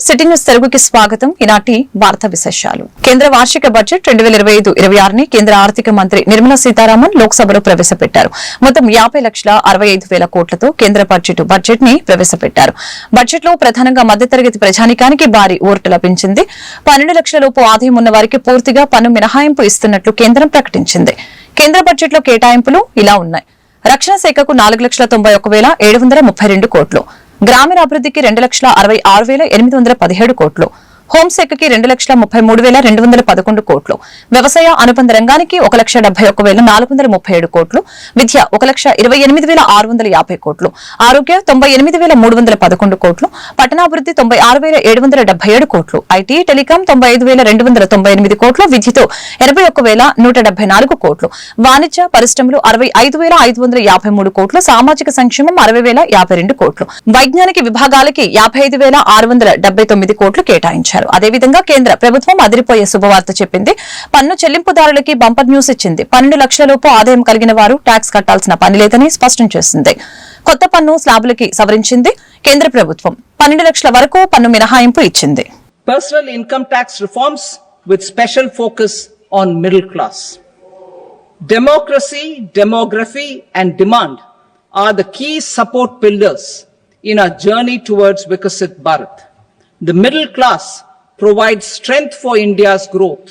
City news తెలుగుకి స్వాగతం. ఈనాటి వార్తా విశేషాలు. కేంద్ర వార్షిక బడ్జెట్ 2025-26 ని కేంద్ర ఆర్థిక మంత్రి నిర్మలా సీతారామన్ లోక్సభలో ప్రవేశపెట్టారు. మొత్తం 50,65,000 కోట్లతో కేంద్ర బడ్జెట్ ని ప్రవేశపెట్టారు. బడ్జెట్ లో ప్రధానంగా మధ్యతరగతి ప్రజానికానికి భారీ ఊరట లభించింది. 12 లక్షల లోపు ఆదాయం ఉన్న వారికి పూర్తిగా పన్ను మినహాయింపు ఇస్తున్నట్లు కేంద్రం ప్రకటించింది. కేంద్ర బడ్జెట్ లో కేటాయింపులు ఇలా ఉన్నాయి. రక్షణ శాఖకు 4,91,732 కోట్లు, గ్రామీణాభివృద్ధికి 2,66,817 కోట్లు, హోంశాఖకి 2,33,211 కోట్లు, వ్యవసాయ అనుబంధ రంగానికి 1,71,437 కోట్లు, విద్య 1,28,650 కోట్లు, ఆరోగ్య 98,311 కోట్లు, పట్టణాభివృద్ధి 96,777 కోట్లు, ఐటీ టెలికాం 95,298 కోట్లు, విద్యుత్ 81,174 కోట్లు, వాణిజ్య పరిశ్రమలు 65,553 కోట్లు, సామాజిక సంక్షేమం 60,052 కోట్లు, వైజ్ఞానిక విభాగాలకి 55,679 కోట్లు కేటాయించారు. అదేవిధంగా కేంద్ర ప్రభుత్వం అదిరిపోయే శుభవార్త చెప్పింది. పన్ను చెల్లింపుదారులకి బంపర్ న్యూస్ ఇచ్చింది. 12 లక్షల లోపు ఆదాయం కలిగిన వారు ట్యాక్స్ కట్టాల్సిన పని లేదని స్పష్టం చేసింది. కొత్త పన్ను స్లాబులకి సవరించింది. కేంద్ర ప్రభుత్వం 12 లక్షల వరకు పన్ను మినహాయింపు ఇచ్చింది. Personal income tax reforms with special focus on middle class. Democracy, demography and demand are the key support pillars in our journey towards Viksit Bharat. The middle class provides strength for India's growth.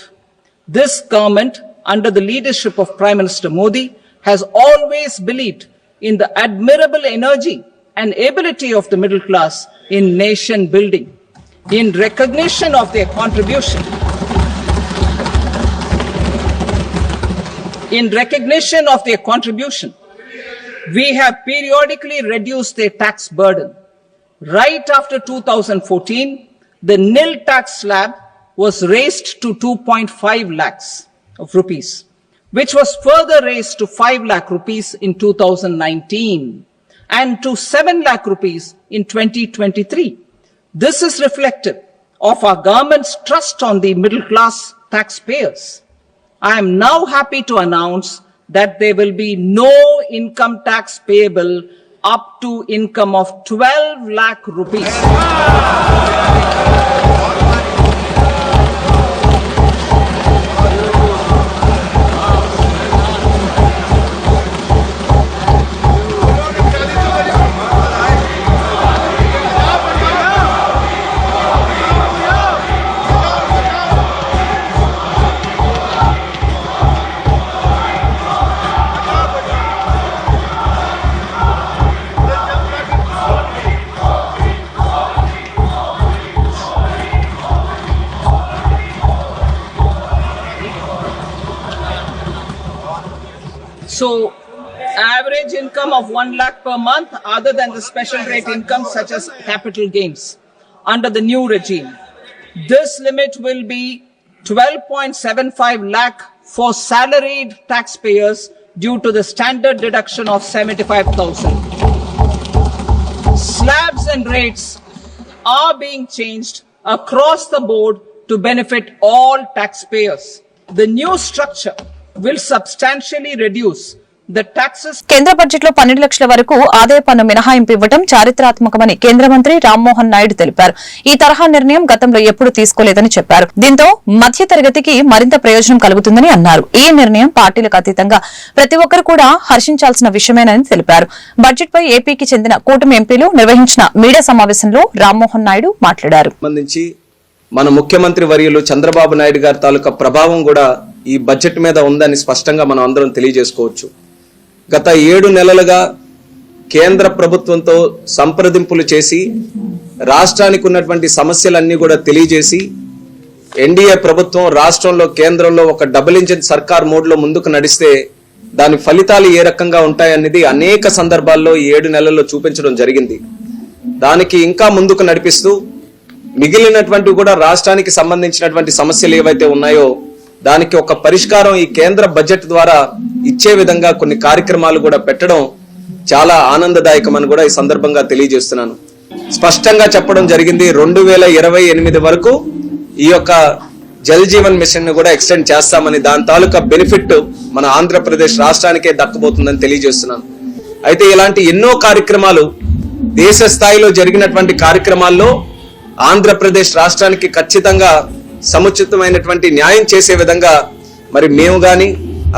This government, under the leadership of Prime Minister Modi, has always believed in the admirable energy and ability of the middle class in nation building. In recognition of their contribution, we have periodically reduced their tax burden. Right after 2014, the nil tax slab was raised to 2.5 lakhs of rupees, which was further raised to 5 lakh rupees in 2019 and to 7 lakh rupees in 2023. This is reflective of our government's trust on the middle class taxpayers. I am now happy to announce that there will be no income tax payable up to income of 12 lakh rupees. So, average income of 1 lakh per month other than the special rate income such as capital gains under the new regime. This limit will be 12.75 lakh for salaried taxpayers due to the standard deduction of 75,000. Slabs and rates are being changed across the board to benefit all taxpayers. The new structure will substantially reduce the taxes. కేంద్ర budget లో 12 లక్షల వరకు ఆదాయ పన్ను మినహాయింపు ఇవ్వడం చారిత్రాత్మకమని కేంద్ర మంత్రి రామ్మోహన్ నాయుడు తెలిపారు. ఈ తరహా నిర్ణయం గతంలో ఎప్పుడూ తీసుకోలేదని చెప్పారు. దీంతో మధ్య తరగతికి మరింత ప్రయోజనం కలుగుతుందని అన్నారు. ఈ నిర్ణయం పార్టీలకు అతీతంగా ప్రతి ఒక్కరు కూడా హర్షించాల్సిన విషయమేనని తెలిపారు. బడ్జెట్ పై ఏపీకి చెందిన కూటమి ఎంపీలు నిర్వహించిన మీడియా సమావేశంలో రామ్మోహన్ నాయుడు మాట్లాడారు. మన ముఖ్యమంత్రి వర్యులు చంద్రబాబు నాయుడు గారి తాలూకా ప్రభావం కూడా ఈ బడ్జెట్ మీద ఉందని స్పష్టంగా మనం అందరం తెలియజేసుకోవచ్చు. గత 7 నెలలుగా కేంద్ర ప్రభుత్వంతో సంప్రదింపులు చేసి రాష్ట్రానికి ఉన్నటువంటి సమస్యలన్నీ కూడా తెలియజేసి ఎన్డీఏ ప్రభుత్వం రాష్ట్రంలో కేంద్రంలో ఒక డబుల్ ఇంజిన్ సర్కార్ మోడ్లో ముందుకు నడిస్తే దాని ఫలితాలు ఏ రకంగా ఉంటాయనేది అనేక సందర్భాల్లో 7 నెలల్లో చూపించడం జరిగింది. దానికి ఇంకా ముందుకు నడిపిస్తూ మిగిలినటువంటి కూడా రాష్ట్రానికి సంబంధించినటువంటి సమస్యలు ఏవైతే ఉన్నాయో దానికి ఒక పరిష్కారం ఈ కేంద్ర బడ్జెట్ ద్వారా ఇచ్చే విధంగా కొన్ని కార్యక్రమాలు కూడా పెట్టడం చాలా ఆనందదాయకమని కూడా ఈ సందర్భంగా తెలియజేస్తున్నాను. స్పష్టంగా చెప్పడం జరిగింది 2028 వరకు ఈ యొక్క జల్ జీవన్ మిషన్ ను కూడా ఎక్స్టెండ్ చేస్తామని, దాని తాలూకా బెనిఫిట్ మన ఆంధ్రప్రదేశ్ రాష్ట్రానికే దక్కబోతుందని తెలియజేస్తున్నాను. అయితే ఇలాంటి ఎన్నో కార్యక్రమాలు దేశ స్థాయిలో జరిగినటువంటి కార్యక్రమాల్లో ఆంధ్రప్రదేశ్ రాష్ట్రానికి ఖచ్చితంగా సముచితమైనటువంటి న్యాయం చేసే విధంగా మరి మేము కానీ,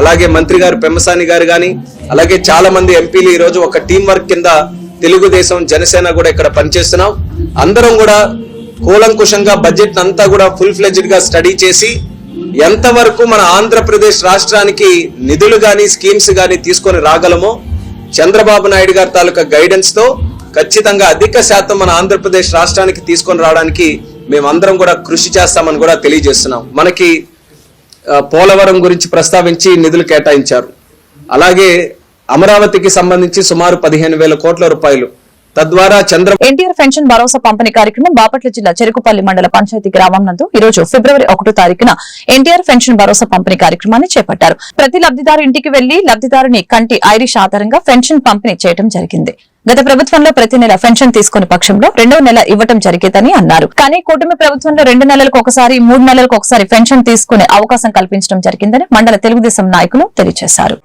అలాగే మంత్రి గారు పెమ్మసాని గారు కానీ, అలాగే చాలా మంది ఎంపీలు ఈరోజు ఒక టీం వర్క్ కింద తెలుగుదేశం, జనసేన కూడా ఇక్కడ పనిచేస్తున్నాం. అందరం కూడా కూలంకుషంగా బడ్జెట్ అంతా కూడా ఫుల్ ఫ్లెడ్జ్డ్ గా స్టడీ చేసి ఎంతవరకు మన ఆంధ్రప్రదేశ్ రాష్ట్రానికి నిధులు గాని, స్కీమ్స్ గాని తీసుకొని రాగలమో చంద్రబాబు నాయుడు గారి తాలూకా గైడెన్స్ తో ఖచ్చితంగా అధిక శాతం మన ఆంధ్రప్రదేశ్ రాష్ట్రానికి తీసుకొని రావడానికి మేమందరం కూడా కృషి చేస్తామని కూడా తెలియజేస్తున్నాం. మనకి పోలవరం గురించి ప్రస్తావించి నిధులు కేటాయించారు. అలాగే అమరావతికి సంబంధించి సుమారు 15,000 కోట్ల రూపాయలు, తద్వారా ఎన్టీఆర్ పెన్షన్ భరోసా పంపిణీ కార్యక్రమం బాపట్ల జిల్లా చెరుకుపల్లి మండల పంచాయతీ గ్రామం నందు ఈ రోజు ఫిబ్రవరి 1వ తారీఖున ఎన్టీఆర్ పెన్షన్ భరోసా పంపిణీ కార్యక్రమాన్ని చేపట్టారు. ప్రతి లబ్దిదారు ఇంటికి వెళ్లి లబ్దిదారుని కంటి ఐరిష్ ఆధారంగా పెన్షన్ పంపిణీ చేయడం జరిగింది. గత ప్రభుత్వంలో ప్రతి నెల పెన్షన్ తీసుకునే పక్షంలో 2వ నెల ఇవ్వడం జరిగేదని అన్నారు. కానీ కూటమి ప్రభుత్వంలో 2 నెలలకు ఒకసారి, 3 నెలలకు ఒకసారి పెన్షన్ తీసుకునే అవకాశం కల్పించడం జరిగిందని మండల తెలుగుదేశం నాయకులు తెలియజేశారు.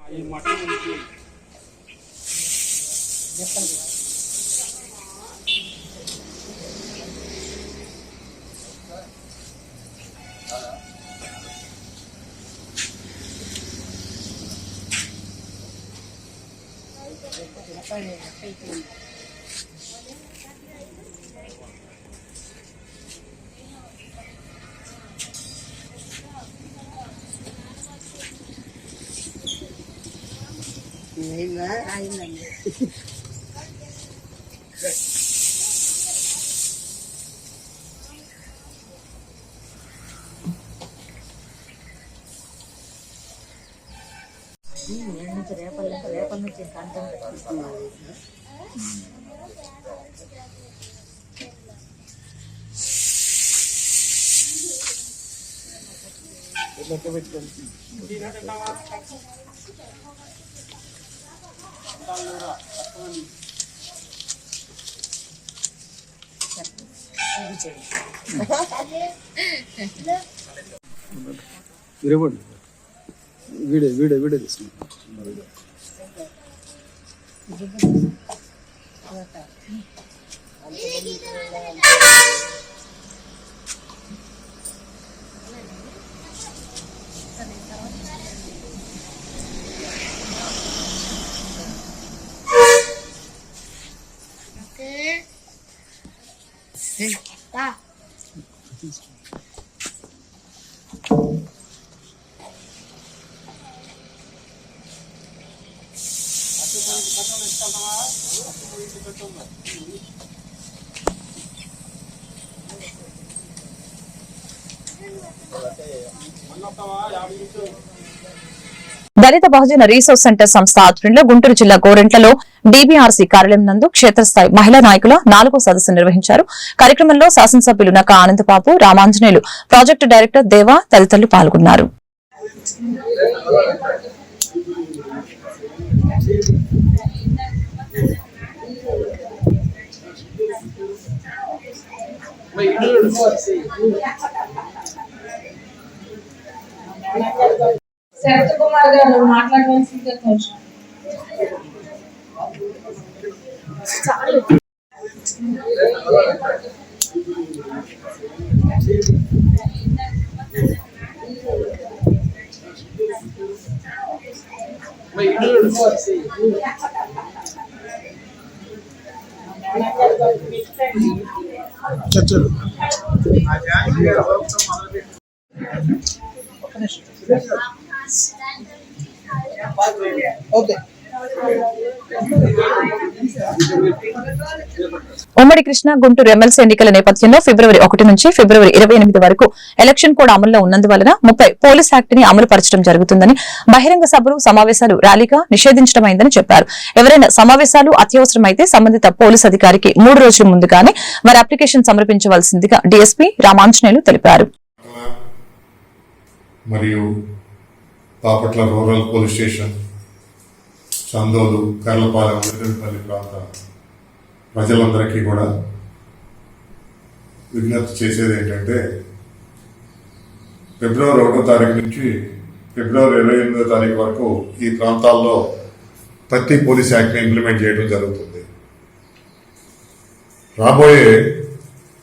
రేపటి నుంచి వీడియో తీసుకుంటాం. దళిత బహుజన రీసోర్స్ సెంటర్ సంస్థ ఆధ్వర్యంలో గుంటూరు జిల్లా గోరెంట్లలో డీబీఆర్సీ కార్యాలయం నందు క్షేత్రస్థాయి మహిళా నాయకుల 4వ సదస్సు నిర్వహించారు. కార్యక్రమంలో శాసనసభ్యులు నక్క ఆనందబాబు, రామాంజనేయులు, ప్రాజెక్టు డైరెక్టర్ దేవా తదితరులు పాల్గొన్నారు. శరత్ కుమార్ గారు మాట్లాడవలసిందిగా కోరుచున్నాను. చర్చలు ఉమ్మడి కృష్ణా గుంటూరు ఎమ్మెల్సీ ఎన్నికల నేపథ్యంలో ఫిబ్రవరి 1 నుంచి ఫిబ్రవరి 28 వరకు ఎలక్షన్ కోడ్ అమల్లో ఉన్నందువలన 30 పోలీస్ యాక్ట్ ని అమలు పరచడం జరుగుతుందని, బహిరంగ సభలు, సమావేశాలు ర్యాలీగా నిషేధించడమైందని చెప్పారు. ఎవరైనా సమావేశాలు అత్యవసరమైతే సంబంధిత పోలీస్ అధికారికి 3 రోజుల ముందుగానే వారి అప్లికేషన్ సమర్పించవలసిందిగా డీఎస్పీ రామాంజనేయులు తెలిపారు. మరియు Bapatla rural police station, Chandolu, Karlapalem, Vellullipalli ప్రాంత ప్రజలందరికీ కూడా విజ్ఞప్తి చేసేది ఏంటంటే, ఫిబ్రవరి 1వ తారీఖు నుంచి ఫిబ్రవరి 28వ తారీఖు వరకు ఈ ప్రాంతాల్లో ప్రతి పోలీస్ యాక్ట్ని ఇంప్లిమెంట్ చేయడం జరుగుతుంది. రాబోయే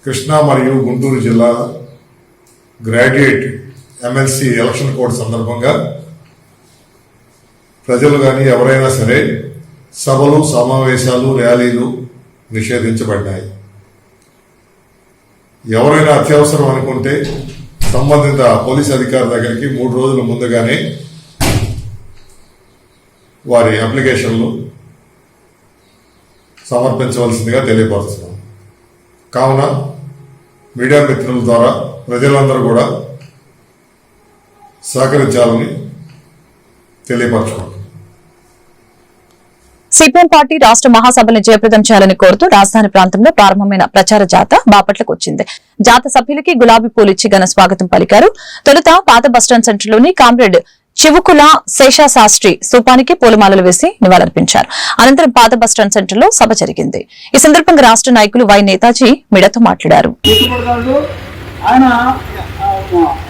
కృష్ణా మరియు గుంటూరు జిల్లా గ్రాడ్యుయేట్ ఎమ్మెల్సీ ఎలక్షన్ కోడ్ సందర్భంగా ప్రజలు కానీ ఎవరైనా సరే సభలు, సమావేశాలు, ర్యాలీలు నిషేధించబడ్డాయి. ఎవరైనా అత్యవసరం అనుకుంటే సంబంధిత పోలీస్ అధికారి దగ్గరికి 3 రోజుల ముందుగానే వారి అప్లికేషన్లు సమర్పించవలసిందిగా తెలియపరుస్తున్నాం. కావున మీడియా మిత్రుల ద్వారా ప్రజలందరూ కూడా సహకరించాలని తెలియపరచుకుంటున్నాం. సిపిఎం పార్టీ రాష్ట్ర మహాసభలను జయప్రదం చేయాలని కోరుతూ రాజధాని ప్రాంతంలో ప్రారంభమైన ప్రచార జాథా బాపట్లకు వచ్చింది. జాథా సభ్యులకి గులాబీ పూలు ఇచ్చి ఘన స్వాగతం పలికారు. తొలుత పాత బస్టాండ్ సెంటర్లోని కామ్రేడ్ చివుకుల శేషాశాస్త్రి స్థూపానికి పూలమాలలు వేసి నివాళులర్పించారు. అనంతరం పాత బస్టాండ్ సెంటర్లో సభ జరిగింది. ఈ సందర్భంగా రాష్ట్ర నాయకులు వై నేతాజీ మీడియాతో మాట్లాడారు. ఆయన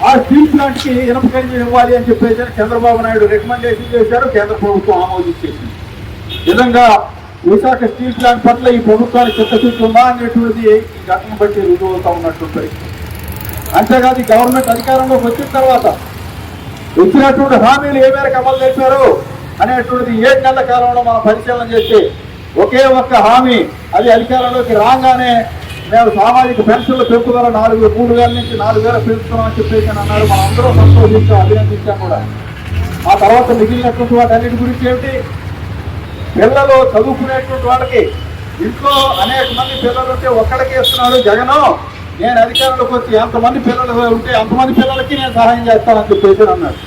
ఆ స్టీల్ ప్లాంట్ కి ఇనుప ఖనిజం ఇవ్వాలి అని చెప్పేసి చంద్రబాబు నాయుడు రికమెండేషన్ చేశారు. కేంద్ర ప్రభుత్వం ఆమోదించేసింది. విధంగా విశాఖ స్టీల్ ప్లాంట్ పట్ల ఈ ప్రభుత్వానికి చిత్తశుద్ధి ఉందా అనేటువంటిది ఈ ఘటన బట్టి రుజువు అవుతా ఉన్నటువంటి పరిస్థితి. అంతేకాదు ఈ గవర్నమెంట్ అధికారంలోకి వచ్చిన తర్వాత ఇచ్చినటువంటి హామీలు ఏ మేరకు అమలు చేశారు అనేటువంటిది 7 నెలల కాలంలో మనం పరిశీలన చేస్తే ఒకే ఒక్క హామీ, అది అధికారంలోకి రాగానే మేము సామాజిక పెన్షన్ల పెంపుదల 3,000 నుంచి 4,000 పెంచుతున్నామని చెప్పేసి అన్నారు. మనం అందరూ సంతోషించాం, అభినందించాం కూడా. ఆ తర్వాత మిగిలినటువంటి వాటన్నిటి గురించి ఏమిటి, పిల్లలు చదువుకునేటువంటి వాళ్ళకి ఇంట్లో అనేక మంది పిల్లలు ఉంటే ఒక్కడికే ఇస్తున్నాడు జగన్. నేను అధికారంలోకి వచ్చి ఎంతమంది పిల్లలు ఉంటే అంతమంది పిల్లలకి నేను సహాయం చేస్తానని చెప్పేసి అన్నాడు.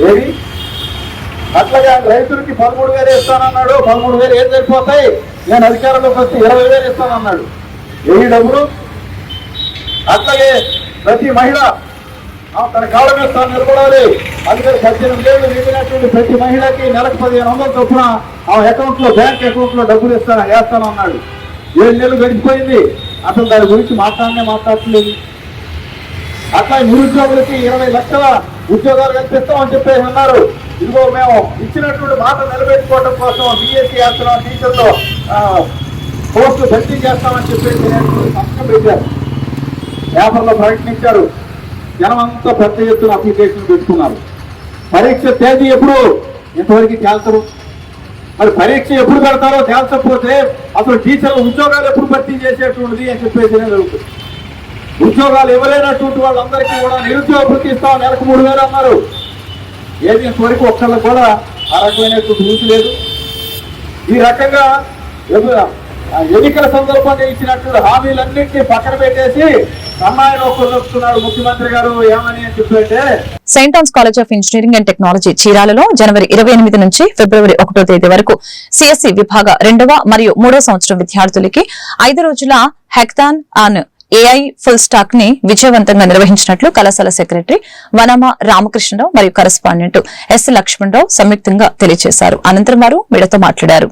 ఏది అట్లాగే రైతులకి 13,000 ఇస్తానన్నాడు. 13,000 ఏం సరిపోతాయి, నేను అధికారంలోకి వచ్చి 20,000 ఇస్తానన్నాడు. ఏ డబ్బులు. అట్లాగే ప్రతి మహిళ తన కాళ్ళ మీద తాను నిలబడాలి. అందుకని 18 ఏళ్ళు నిండినటువంటి ప్రతి మహిళకి నెలకు 1,500 చొప్పున ఆ అకౌంట్ లో, బ్యాంక్ అకౌంట్ లో డబ్బులు వేస్తానన్నాడు. 7 నెలలు గడిచిపోయింది, అసలు దాని గురించి మాట్లాడట్లేదు. అట్లా నిరుద్యోగులకి 20 లక్షల ఉద్యోగాలు కల్పిస్తామని చెప్పేసి అన్నారు. ఇదిగో మేము ఇచ్చినటువంటి మాట నిలబెట్టుకోవడం కోసం బీఎస్సీ చేస్తున్నాం, టీచర్లో పోస్టులు భర్తీ చేస్తామని చెప్పేసి సంతకం పెట్టారు, పేపర్లో ప్రకటించారు. జనం అంతా పెద్ద ఎత్తున అప్లికేషన్ పెట్టుకున్నారు. పరీక్ష తేదీ ఎప్పుడు ఇంతవరకు తేల్చరు. మరి పరీక్ష ఎప్పుడు పెడతారో తేల్చకపోతే అసలు టీచర్ల ఉద్యోగాలు ఎప్పుడు భర్తీ చేసేటువంటిది అని చెప్పేసి జరుగుతుంది. ఉద్యోగాలు ఇవ్వలేనటువంటి వాళ్ళందరికీ కూడా నిరుద్యోగ భృతి ఇస్తాం, నెలకు 3,000 అన్నారు. ఏది ఇంతవరకు ఒక్కళ్ళకు కూడా ఆ రకమైనటువంటి ఊసి లేదు. ఈ రకంగా ఎన్నికల సందర్భంగా ఇచ్చినటువంటి హామీలన్నింటినీ పక్కన పెట్టేసి సన్నాయిలో కొలుస్తున్నాడు ముఖ్యమంత్రి గారు. ఏమని చెప్పంటే, saint Ann's college of engineering and technology చీరాలలో జనవరి 28 నుంచి ఫిబ్రవరి 1వ తేదీ వరకు సిఎస్సి విభాగ 2వ మరియు 3వ సంవత్సరం విద్యార్థులకి 5 రోజుల hackathon on AI full stock ని విజయవంతంగా నిర్వహించినట్లు కళాశాల సెక్రటరీ వనమ రామకృష్ణరావు మరియు కరెస్పాండెంట్ ఎస్ లక్ష్మణరావు సంయుక్తంగా తెలియజేశారు. అనంతరం వారు మీడియాతో మాట్లాడారు.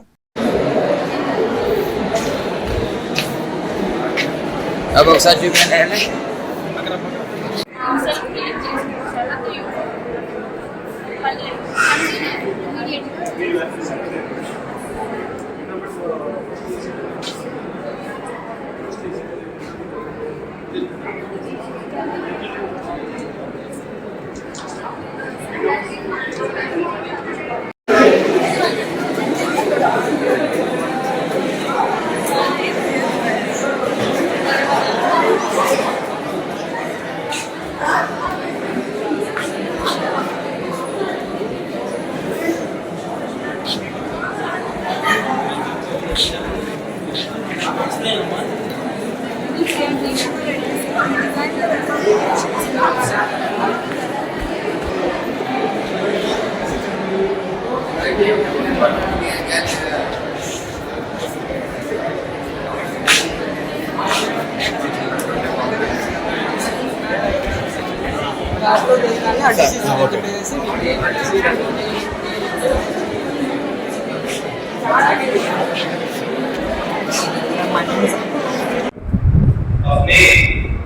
of name,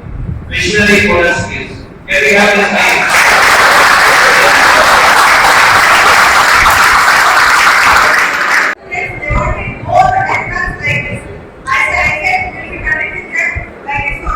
visionary for skills. Can we have this time? There ought to be more than like this. I said, I will be connected like this.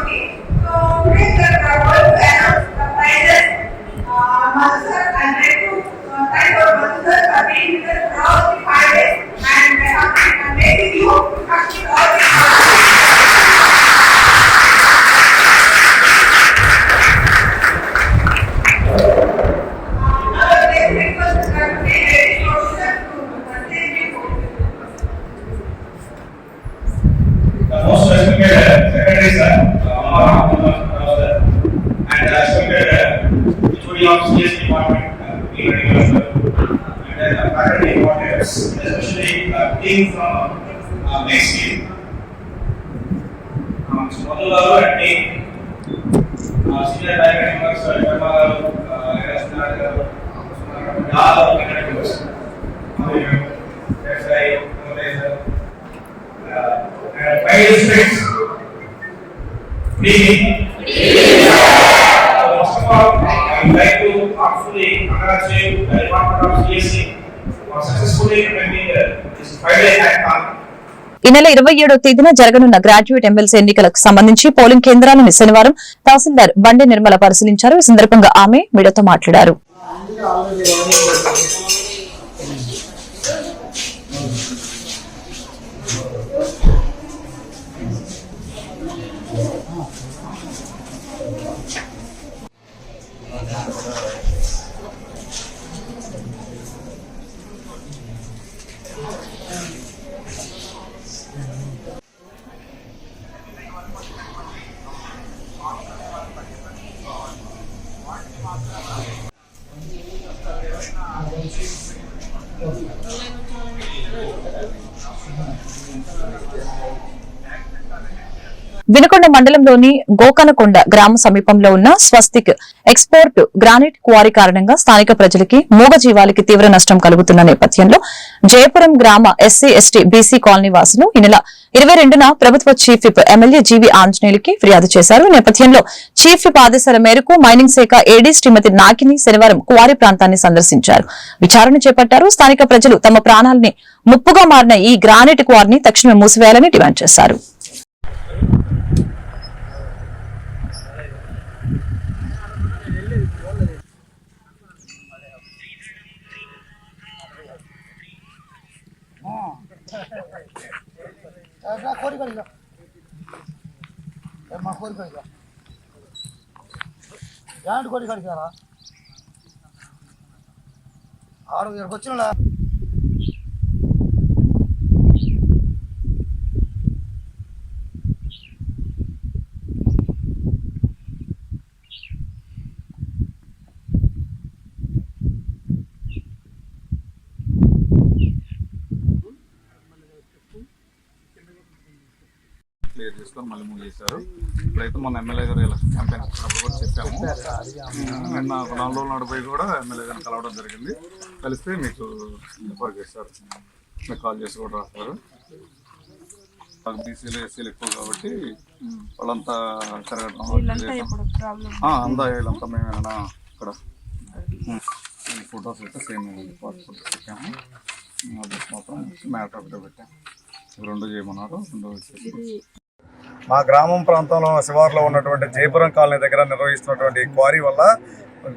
the office department, and then faculty importers, especially team from Mexico. Modular and team, senior director members, all directors, and five districts. First of all, I would like to heartfully congratulate the Department of CSC for successfully conducting this 5-day hackathon. ఈ నెల 27వ తేదీన జరగనున్న graduate MLC ఎన్నికలకు సంబంధించి polling కేంద్రాలను శనివారం తహసీల్దార్ బండి నిర్మల పరిశీలించారు. ఈ సందర్భంగా ఆమె మీడియాతో మాట్లాడారు. వినుకొండ మండలంలోని గోకనకొండ గ్రామ సమీపంలో ఉన్న స్వస్తిక్ ఎక్స్పోర్ట్ గ్రానైట్ క్వారీ కారణంగా స్థానిక ప్రజలకి మూగజీవాలకి తీవ్ర నష్టం కలుగుతున్న నేపథ్యంలో జయపురం గ్రామ ఎస్సీ ఎస్టీ బీసీ కాలనీ వాసులు ఈ నెల 22న ప్రభుత్వ చీఫ్ విప్ ఎమ్మెల్యే జీవీ ఆంజనేయులకి ఫిర్యాదు చేశారు. ఈ నేపథ్యంలో చీఫ్ విప్ ఆదేశాల మేరకు మైనింగ్ శాఖ ఏడీ శ్రీమతి నాకిని శనివారం క్వారీ ప్రాంతాన్ని సందర్శించారు. విచారణ చేపట్టారు. స్థానిక ప్రజలు తమ ప్రాణాలని ముప్పుగా మారిన ఈ గ్రానైట్ క్వారీని తక్షణమే మూసివేయాలని డిమాండ్ చేశారు. వచ్చిన క్లియర్ చేసుకొని మళ్ళీ మూవ్ చేశారు. ఇప్పుడైతే మన ఎమ్మెల్యే గారు ఎలక్షన్ క్యాంపెయిన్ వచ్చినప్పుడు కూడా చెప్పాము. నిన్న 4 రోజుల నాడు పోయి కూడా ఎమ్మెల్యే గారిని కలవడం జరిగింది. కలిస్తే మీకు రిపోర్ట్ చేస్తారు, మీకు కాల్ చేసి కూడా రాస్తారు. బీసీలు ఎస్సీలు ఎక్కువ కాబట్టి వాళ్ళంతా తిరగడం అందా వీళ్ళంతా మేమేనా ఇక్కడ ఫొటోస్ అయితే సేమ్ ఫొటోస్ పెట్టాము. మాత్రం మ్యాటర్ ఒకటే పెట్టాము. 2 చేయమన్నారు. 2 వచ్చేసి మా గ్రామం ప్రాంతంలో శివార్లో ఉన్నటువంటి జయపురం కాలనీ దగ్గర నిర్వహిస్తున్నటువంటి క్వారీ వల్ల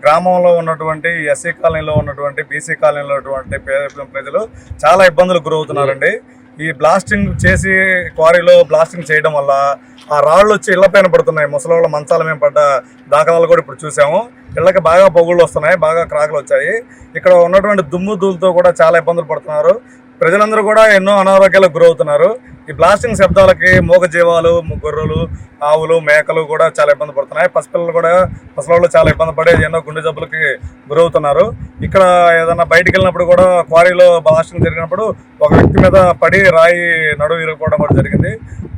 గ్రామంలో ఉన్నటువంటి ఎస్సీ కాలనీలో ఉన్నటువంటి బీసీ కాలనీలో ఉన్నటువంటి ప్రజలు చాలా ఇబ్బందులు గురవుతున్నారండి. ఈ బ్లాస్టింగ్ చేసి క్వారీలో బ్లాస్టింగ్ చేయడం వల్ల ఆ రాళ్ళు వచ్చి ఇళ్ల పైన పడుతున్నాయి. ముసలోళ్ళ మంచాల మీద పడ్డ దాఖలాలు కూడా ఇప్పుడు చూసాము. ఇళ్ళకి బాగా పొగుళ్ళు వస్తున్నాయి, బాగా క్రాకులు వచ్చాయి. ఇక్కడ ఉన్నటువంటి దుమ్ము ధూళితో కూడా చాలా ఇబ్బందులు పడుతున్నారు. ప్రజలందరూ కూడా ఎన్నో అనారోగ్యాలకు గురవుతున్నారు. ఈ బ్లాస్టింగ్ శబ్దాలకి మూగజీవాలు, గొర్రెలు, ఆవులు, మేకలు కూడా చాలా ఇబ్బంది పడుతున్నాయి. పసిపిల్లలు చాలా ఇబ్బంది పడి ఎన్నో గుండె జబ్బులకి గురవుతున్నారు. ఇక్కడ ఏదైనా బయటికి వెళ్ళినప్పుడు కూడా క్వారీలో బ్లాస్టింగ్ జరిగినప్పుడు ఒక వ్యక్తి మీద పడి రాయి నడువు ఇరిగిపోవడం కూడా జరిగింది.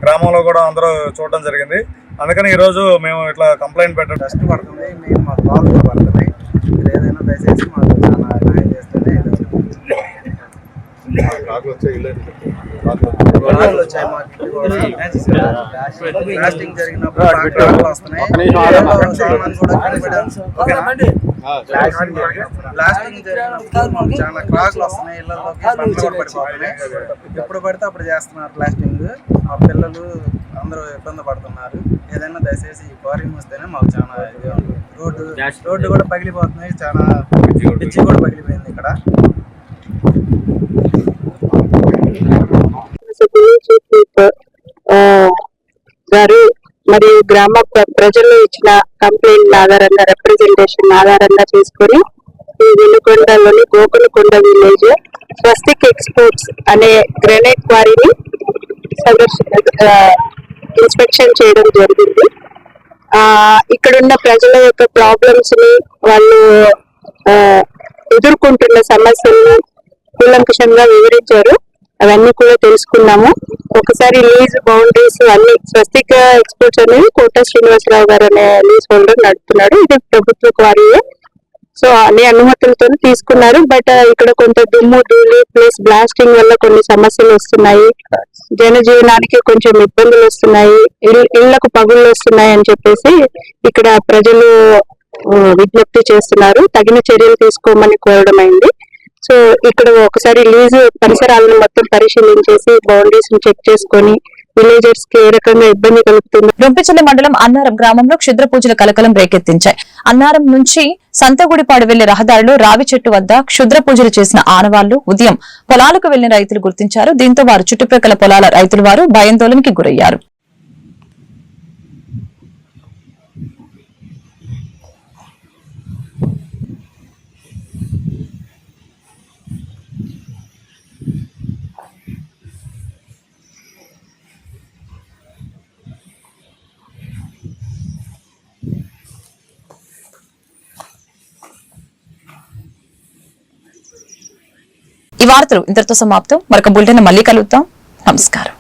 గ్రామంలో కూడా అందరూ చూడడం జరిగింది. అందుకని ఈరోజు మేము ఇట్లా కంప్లైంట్ పెట్టడం కష్టపడుతుంది. మేము మా కాల్ పడుతున్నాయి. మీరు ఏదైనా దయచేసి మాకు చాలా న్యాయం చేస్తేనే బ్లాస్టింగ్ జరిగినప్పుడు వస్తున్నాయి. బ్లాస్టింగ్ జరిగినప్పుడు చాలా క్రాకులు వస్తున్నాయి. ఇళ్లలోకి పడిపోతున్నాయి. ఎప్పుడు పడితే అప్పుడు చేస్తున్నారు బ్లాస్టింగ్. మా పిల్లలు అందరూ ఇబ్బంది పడుతున్నారు. ఏదైనా దయచేసి ఈ క్వారీ మూస్తేనే మాకు చాలా ఇది ఉంది. రోడ్డు కూడా పగిలిపోతున్నాయి. చాలా పిచ్చి కూడా పగిలిపోయింది ఇక్కడ. గారు మరియు గ్రామ ప్రజలు ఇచ్చిన కంప్లైంట్ ఆధారంగా రిప్రజెంటేషన్ ఆధారంగా చేసుకుని ఈ వినుకొండలోని గోకులకొండ విలేజ్ స్వస్తిక్ ఎక్స్పోర్ట్స్ అనే గ్రానైట్ క్వారీని ఇన్స్పెక్షన్ చేయడం జరిగింది. ఇక్కడున్న ప్రజల యొక్క ప్రాబ్లమ్స్ ని, వాళ్ళు ఎదుర్కొంటున్న సమస్యలను కూలంకషంగా వివరించారు. అవన్నీ కూడా తెలుసుకున్నాము. ఒకసారి లీజ్ బౌండరీస్ అన్ని స్వస్తిక ఎక్స్పోర్ట్స్ అనేవి కోట శ్రీనివాసరావు గారు అనే లీజ్ హోల్డర్ నడుపుతున్నాడు. ఇది ప్రభుత్వ క్వారీయే. సో అన్ని అనుమతులతో తీసుకున్నారు. బట్ ఇక్కడ కొంత దుమ్ము ధూళి ప్లస్ బ్లాస్టింగ్ వల్ల కొన్ని సమస్యలు వస్తున్నాయి, జనజీవనానికి కొంచెం ఇబ్బందులు వస్తున్నాయి, ఇళ్లకు పగుళ్ళు వస్తున్నాయి అని చెప్పేసి ఇక్కడ ప్రజలు విజ్ఞప్తి చేస్తున్నారు. తగిన చర్యలు తీసుకోమని కోరడం అయింది. సో ఇక్కడ ఒకసారి లీజు పరిసరాలను మొత్తం పరిశీలించేసి బౌండరీస్ ని చెక్ చేసుకొని విలేజర్స్ కి ఏ రకంగా ఇబ్బంది కలుగుతుంది. రొంపిచెర్ల మండలం అన్నారం గ్రామంలో క్షుద్ర పూజల కలకలం రేకెత్తించాయి. అన్నారం నుంచి సంతగుడిపాడు వెళ్లే రహదారిలో రావి చెట్టు వద్ద క్షుద్ర పూజలు చేసిన ఆనవాళ్లు ఉదయం పొలాలకు వెళ్లిన రైతులు గుర్తించారు. దీంతో వారు చుట్టుప్రక్కల పొలాల రైతులు వారు భయాందోళనకి గురయ్యారు. ఈ వార్తలు ఇంతటితో సమాప్తం. మరొక బులెటిన్ మళ్ళీ కలుద్దాం. నమస్కారం.